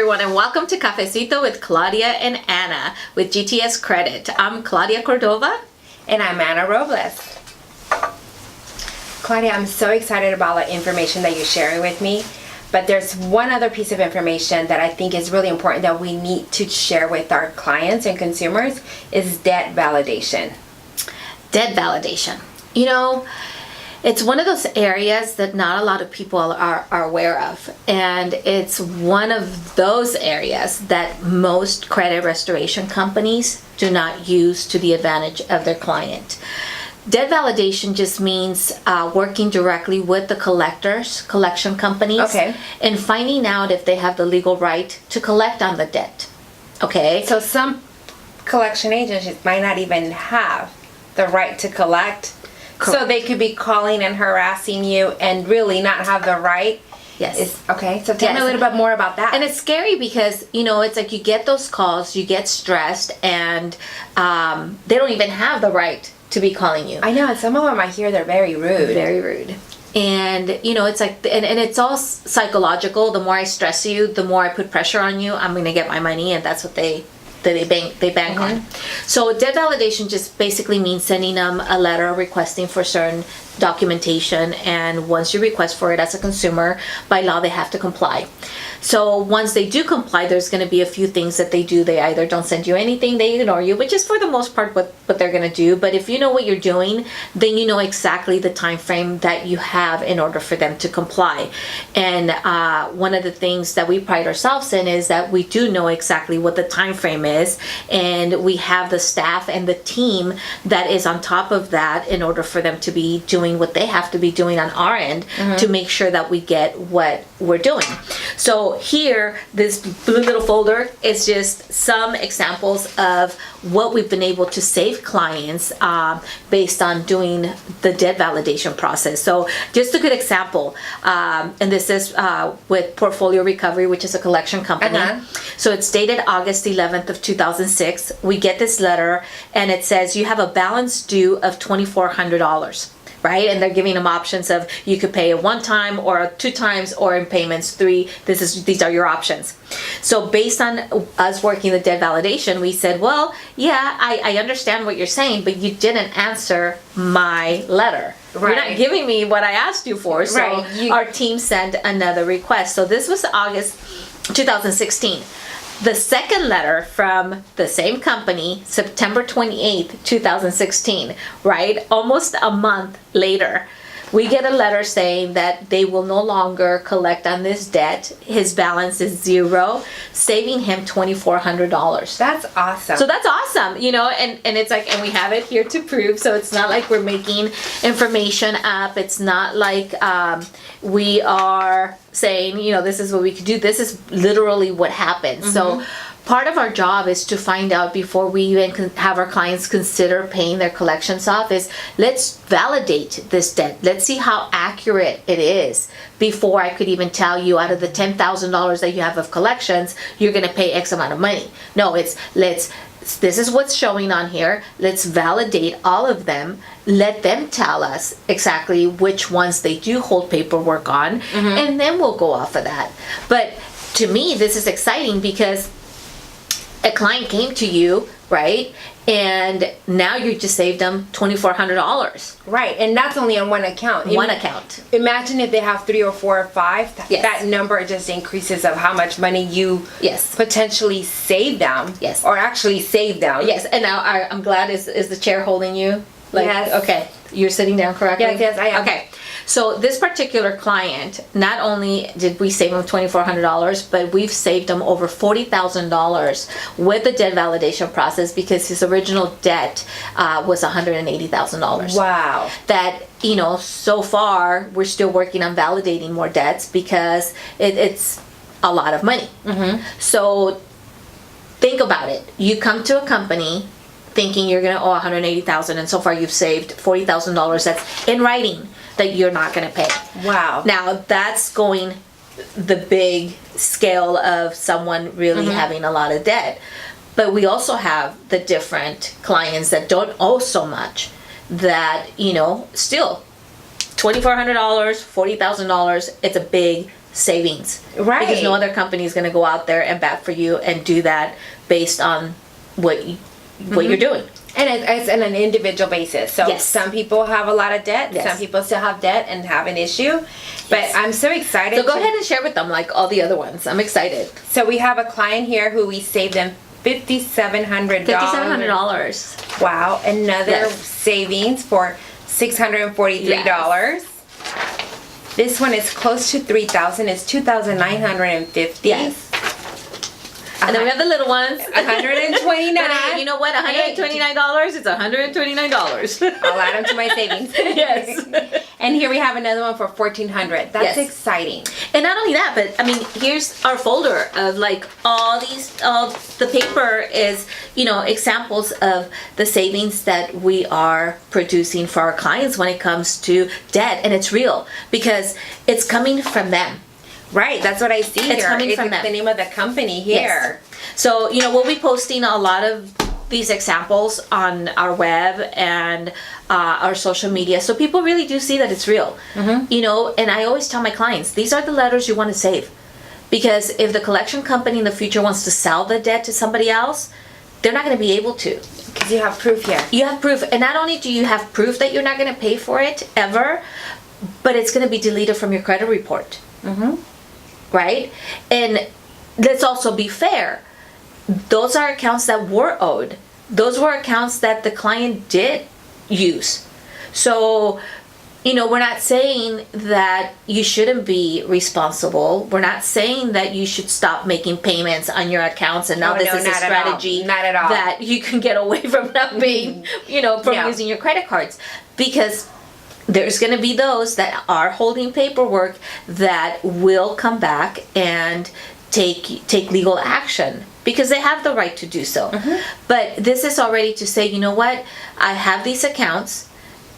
everyone, and welcome to Cafecito with Claudia and Anna with GTS Credit. I'm Claudia Cordova. And I'm Anna Robles. Claudia, I'm so excited about the information that you're sharing with me, but there's one other piece of information that I think is really important that we need to share with our clients and consumers is debt validation. Debt validation. You know, it's one of those areas that not a lot of people are aware of. And it's one of those areas that most credit restoration companies do not use to the advantage of their client. Debt validation just means working directly with the collection companies, and finding out if they have the legal right to collect on the debt. Okay? So some collection agencies might not even have the right to collect. Correct. So they could be calling and harassing you and really not have the right. Yes. Okay, so tell me a little bit more about that. And it's scary because, you know, it's like you get those calls, you get stressed, and they don't even have the right to be calling you. I know, and some of them I hear they're very rude. Very rude. And, you know, it's like, and it's all psychological. The more I stress you, the more I put pressure on you, I'm going to get my money, and that's what they bank on. So debt validation just basically means sending them a letter requesting for certain documentation, and once you request for it as a consumer, by law they have to comply. So once they do comply, there's going to be a few things that they do. They either don't send you anything, they ignore you, which is for the most part what they're going to do. But if you know what you're doing, then you know exactly the time frame that you have in order for them to comply. And one of the things that we pride ourselves in is that we do know exactly what the time frame is, and we have the staff and the team that is on top of that in order for them to be doing what they have to be doing on our end to make sure that we get what we're doing. So here, this blue little folder is just some examples of what we've been able to save clients based on doing the debt validation process. So just a good example, and this is with Portfolio Recovery, which is a collection company. So it's dated August 11th of 2006. We get this letter and it says you have a balance due of $2,400. Right? And they're giving them options of you could pay it one time or two times or in payments three. These are your options. So based on us working the debt validation, we said, well, yeah, I understand what you're saying, but you didn't answer my letter. Right. You're not giving me what I asked you for. So our team sent another request. So this was August 2016. The second letter from the same company, September 28th, 2016, right? Almost a month later, we get a letter saying that they will no longer collect on this debt. His balance is zero, saving him $2,400. That's awesome. So that's awesome, you know, and it's like, and we have it here to prove. So it's not like we're making information up. It's not like we are saying, you know, this is what we could do. This is literally what happened. So part of our job is to find out before we even have our clients consider paying their collections off is let's validate this debt. Let's see how accurate it is before I could even tell you out of the $10,000 that you have of collections, you're going to pay X amount of money. No, this is what's showing on here. Let's validate all of them. Let them tell us exactly which ones they do hold paperwork on, and then we'll go off of that. But to me, this is exciting because a client came to you, right? And now you just saved them $2,400. Right, and that's only on one account. One account. Imagine if they have 3 or 4 or 5. That number just increases of how much money you potentially save them. Yes. Or actually save them. Yes, and now I'm glad is the chair holding you? Yes. Okay, you're sitting down correctly? Yes, I am. Okay. So this particular client, not only did we save him $2,400, but we've saved him over $40,000 with the debt validation process because his original debt was $180,000. Wow. That, you know, so far we're still working on validating more debts because it's a lot of money. So think about it. You come to a company thinking you're going to owe $180,000, and so far you've saved $40,000 that's in writing that you're not going to pay. Wow. Now that's going the big scale of someone really having a lot of debt. But we also have the different clients that don't owe so much that, you know, still $2,400, $40,000, it's a big savings. Right. Because no other company is going to go out there and bat for you and do that based on what you're doing. And it's on an individual basis. So Yes. some people have a lot of debt. Yes. Some people still have debt and have an issue. But Yes. I'm so excited. So go ahead and share with them like all the other ones. I'm excited. So we have a client here who we saved them $5,700. $5,700. Wow. Another Yes. savings for $643. This one is close to $3,000. It's $2,950. Yes. And then we have the little ones. $129. But hey, you know what? $129. It's $129. I'll add them to my savings. Yes. And here we have another one for $1,400. That's Yes. exciting. And not only that, but I mean, here's our folder of like all these, the paper is, examples of the savings that we are producing for our clients when it comes to debt. And it's real because it's coming from them. Right, that's what I see here. It's coming from It's them. the name of the company here. So, we'll be posting a lot of these examples on our web and our social media. So people really do see that it's real. And I always tell my clients, these are the letters you want to save. Because if the collection company in the future wants to sell the debt to somebody else, they're not going to be able to. Because you have proof here. You have proof. And not only do you have proof that you're not going to pay for it ever, but it's going to be deleted from your credit report. Right? And let's also be fair. Those are accounts that were owed. Those were accounts that the client did use. So, we're not saying that you shouldn't be responsible. We're not saying that you should stop making payments on your accounts and now this is a strategy Not at all. that you can get away from not paying, from Yeah. using your credit cards. Because there's going to be those that are holding paperwork that will come back and take legal action because they have the right to do so. But this is already to say, you know what? I have these accounts.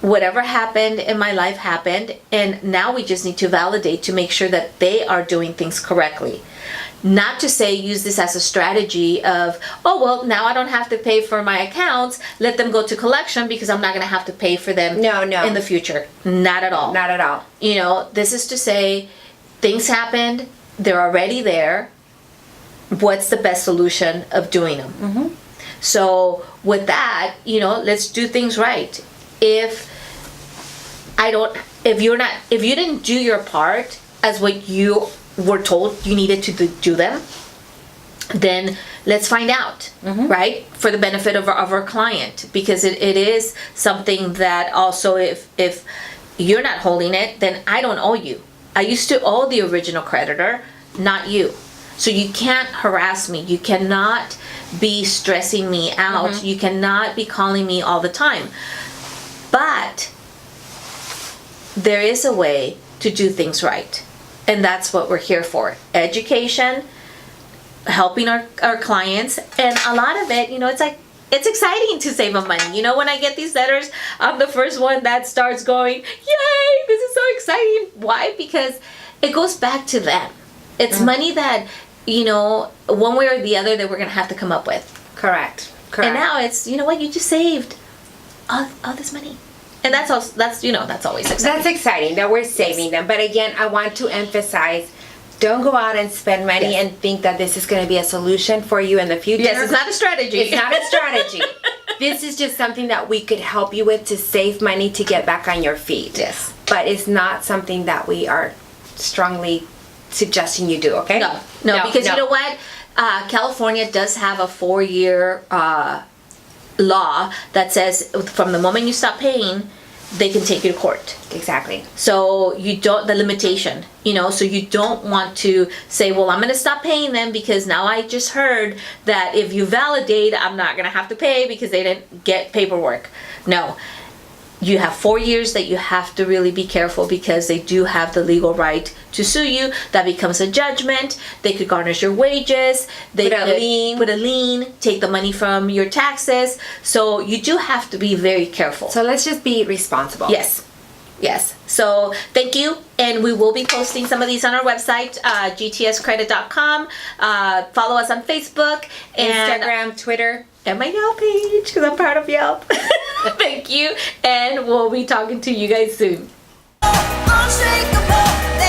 Whatever happened in my life happened, and now we just need to validate to make sure that they are doing things correctly. Not to say use this as a strategy of, oh, well, now I don't have to pay for my accounts. Let them go to collection because I'm not going to have to pay for them No. in the future. Not at all. Not at all. This is to say things happened. They're already there. What's the best solution of doing them? So with that, let's do things right. If you didn't do your part as what you were told you needed to do them, then let's find out, right? For the benefit of our client, because it is something that also if you're not holding it, then I don't owe you. I used to owe the original creditor, not you. So you can't harass me. You cannot be stressing me out. You cannot be calling me all the time. But there is a way to do things right. And that's what we're here for. Education, helping our clients. And a lot of it, it's exciting to save them money. When I get these letters, I'm the first one that starts going, yay, this is so exciting. Why? Because it goes back to them. It's money that, one way or the other that we're going to have to come up with. Correct. And now it's, you just saved all this money. And that's always exciting. That's exciting that we're saving them. But again, I want to emphasize, don't go out and spend money and think that this is going to be a solution for you in the future. Yes, it's not a strategy. It's not a strategy. This is just something that we could help you with to save money to get back on your feet. Yes. But it's not something that we are strongly suggesting you do, okay? No, because you know what? California does have a 4-year law that says from the moment you stop paying, they can take you to court. Exactly. So the limitation, so you don't want to say, well, I'm going to stop paying them because now I just heard that if you validate, I'm not going to have to pay because they didn't get paperwork. No. You have 4 years that you have to really be careful because they do have the legal right to sue you. That becomes a judgment. They could garnish your wages. They Put a lien, take the money from your taxes. So you do have to be very careful. So let's just be responsible. Yes. So thank you. And we will be posting some of these on our website, gtscredit.com. Follow us on Facebook. And Instagram, Twitter. And my Yelp page, because I'm proud of Yelp. Thank you. And we'll be talking to you guys soon. Unshakable.